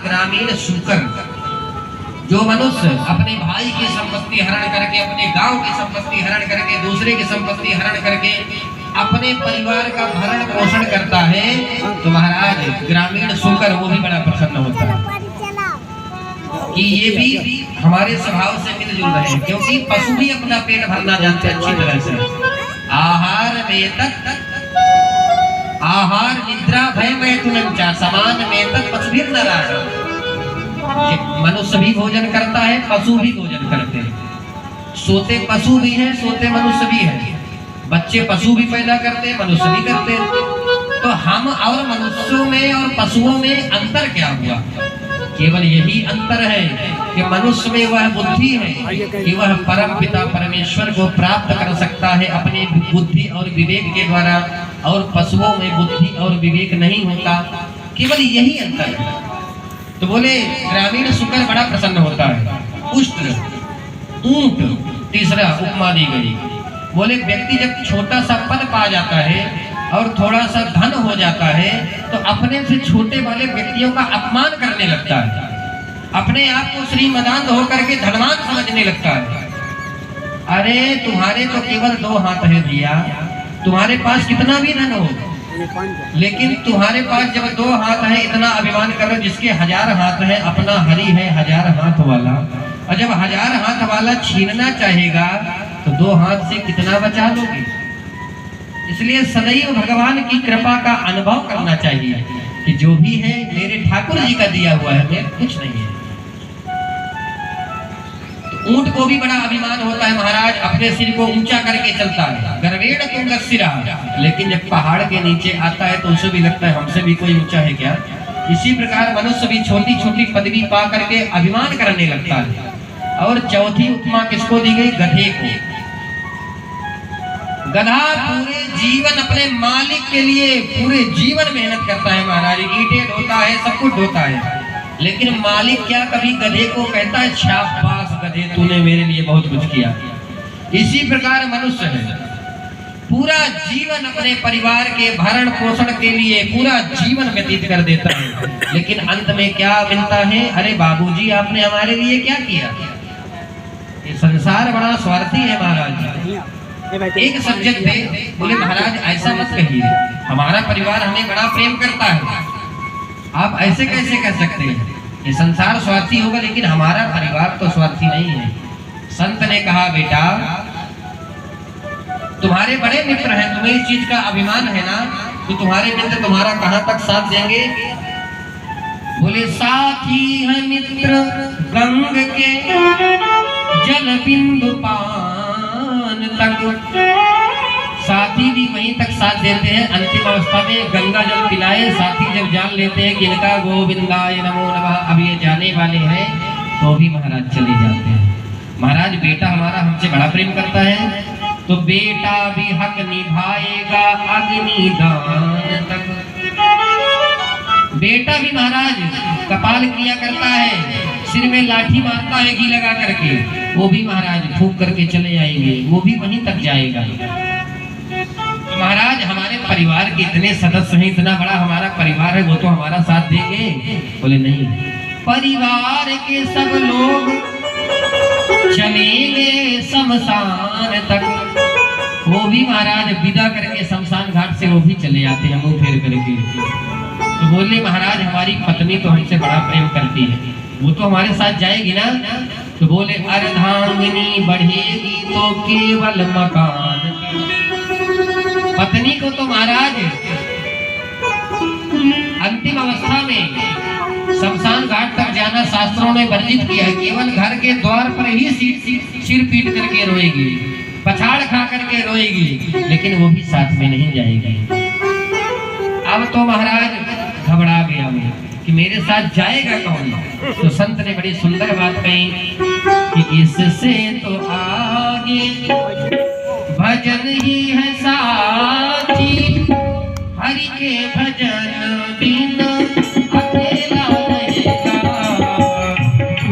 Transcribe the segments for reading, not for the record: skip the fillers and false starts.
ग्रामीण शूकर, जो मनुष्य अपने भाई की संपत्ति हरण करके, अपने गांव की संपत्ति हरण करके, दूसरे की संपत्ति हरण करके अपने परिवार का भरण पोषण करता है, तो महाराज ग्रामीण शूकर वो भी बड़ा प्रसन्न होता है कि ये भी हमारे स्वभाव से मिलजुल रहे हैं, क्योंकि पशु भी अपना पेट भरना जानते हैं अच्छी तरह से। आहार आहार निद्रा भय मैथुनंचा समान मेतक पशुभिर नराणाम्। मनुष्य भी भोजन करता है, पशु भी भोजन करते हैं। सोते पशु भी हैं, सोते मनुष्य भी हैं। बच्चे पशु भी पैदा करते हैं, मनुष्य भी करते हैं। तो हम और मनुष्यों में और पशुओं में अंतर क्या हुआ? केवल यही अंतर है कि मनुष्य में वह बुद्धि है कि वह परम पिता परमेश्वर को प्राप्त कर सकता है अपनी बुद्धि और विवेक के द्वारा, और पशुओं में बुद्धि और विवेक नहीं होता। केवल यही अंतर है। तो बोले ग्रामीण शूकर बड़ा प्रसन्न होता है। उष्ट्र ऊंट तीसरा उपमा दी गई। बोले व्यक्ति जब छोटा सा पद पा जाता है और थोड़ा सा धन हो जाता है तो अपने से छोटे वाले व्यक्तियों का अपमान करने लगता है, अपने आप को श्रीमदान होकर के धनवान समझने लगता है। अरे तुम्हारे तो केवल 2 हाथ है भैया, तुम्हारे पास कितना भी धन हो, लेकिन तुम्हारे पास जब 2 हाथ है इतना अभिमान करो। जिसके 1000 हाथ है, अपना हरि है 1000 हाथ वाला, और जब 1000 हाथ वाला छीनना चाहेगा तो 2 हाथ से कितना बचा लोगे? इसलिए सदैव भगवान की कृपा का अनुभव करना चाहिए कि जो भी है मेरे ठाकुर जी का दिया हुआ है, मेरे कुछ नहीं है। तो ऊंट को भी बड़ा अभिमान होता है महाराज, अपने सिर को ऊंचा करके चलता है, गर्वेण तुंगस्सिरा। लेकिन जब पहाड़ के नीचे आता है तो उसे भी लगता है हमसे भी कोई ऊंचा है क्या? इसी प्रकार मनुष्य भी छोटी छोटी पदवी पा करके अभिमान करने लगता है। और चौथी उपमा किसको दी गई? गधे को। गधा पूरे जीवन अपने मालिक के लिए पूरे जीवन मेहनत करता है महाराज, ईंटें ढोता है, सब कुछ ढोता है, लेकिन मालिक क्या कभी गधे को कहता है शाबाश गधे तूने मेरे लिए बहुत कुछ किया? इसी प्रकार मनुष्य है, पूरा जीवन अपने परिवार के भरण पोषण के लिए पूरा जीवन व्यतीत कर देता है, लेकिन अंत में क्या मिलता है? अरे बाबूजी आपने हमारे लिए क्या किया? ये संसार बड़ा स्वार्थी है महाराज। एक सज्जन थे, बोले महाराज ऐसा मत कहिए, हमारा परिवार हमें बड़ा प्रेम करता है, आप ऐसे कैसे कह सकते हैं? ये संसार स्वार्थी होगा लेकिन हमारा परिवार तो स्वार्थी नहीं है। संत ने कहा बेटा तुम्हारे बड़े मित्र हैं, तुम्हें इस चीज का अभिमान है ना, तो तुम्हारे मित्र तुम्हारा कहां तक साथ देंगे? बोले साथी है मित्र गंग के जल बिंदु पान तक। साथी भी वहीं तक साथ देते हैं, अंतिम अवस्था में गंगा जल पिलाए साथी जब जान लेते हैं कि इनका गोविंदाय नमो नमः अब ये जाने वाले हैं, तो भी महाराज चले जाते हैं। महाराज बेटा हमारा हमसे बड़ा प्रेम करता है तो बेटा भी हक निभाएगा अग्निदान तक। बेटा भी महाराज कपाल क्रिया करता है, सिर में लाठी मारता है घी लगा करके, वो भी महाराज फूंक करके चले आएंगे, वो भी वहीं तक जाएगा। तो महाराज हमारे परिवार के इतने सदस्य हैं, इतना बड़ा हमारा परिवार है, वो तो हमारा साथ देंगे? बोले नहीं, परिवार के सब लोग चलेंगे शमशान तक। वो भी महाराज विदा करके शमशान घाट से वो भी चले आते हैं मुंह फेर करके। तो बोले महाराज हमारी पत्नी तो हमसे बड़ा प्रेम करती है, वो तो हमारे साथ जाएगी ना? तो बोले अर्धांगिनी बढ़ेगी तो केवल मकान। पत्नी को तो महाराज अंतिम अवस्था में शमशान घाट तक जाना शास्त्रों ने वर्जित किया है, केवल घर के द्वार पर ही सिर पीट करके रोएगी, पछाड़ खा करके रोएगी, लेकिन वो भी साथ में नहीं जाएगी। अब तो महाराज घबरा गया मैं कि मेरे साथ जाएगा कौन? तो संत ने बड़ी सुंदर बात कही कि इससे तो आगे भजन ही है साथी, हरि के भजन बिना अकेला रहेगा।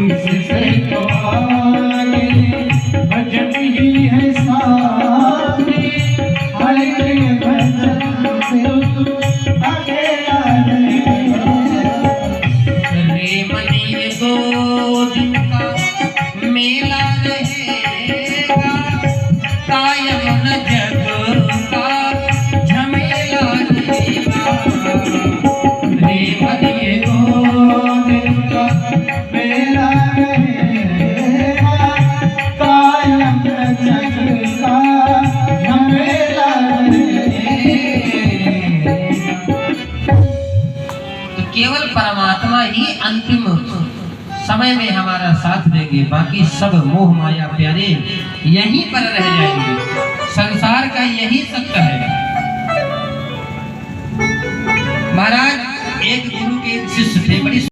इससे तो आगे भजन ही है साथी, हरि के भजन बिना अकेला रहेगा। अंतिम समय में हमारा साथ देंगे, बाकी सब मोह माया प्यारे यहीं पर रह जाएंगे। संसार का यही सत्य है। महाराज एक गुरु के एक शिष्य थे, बड़ी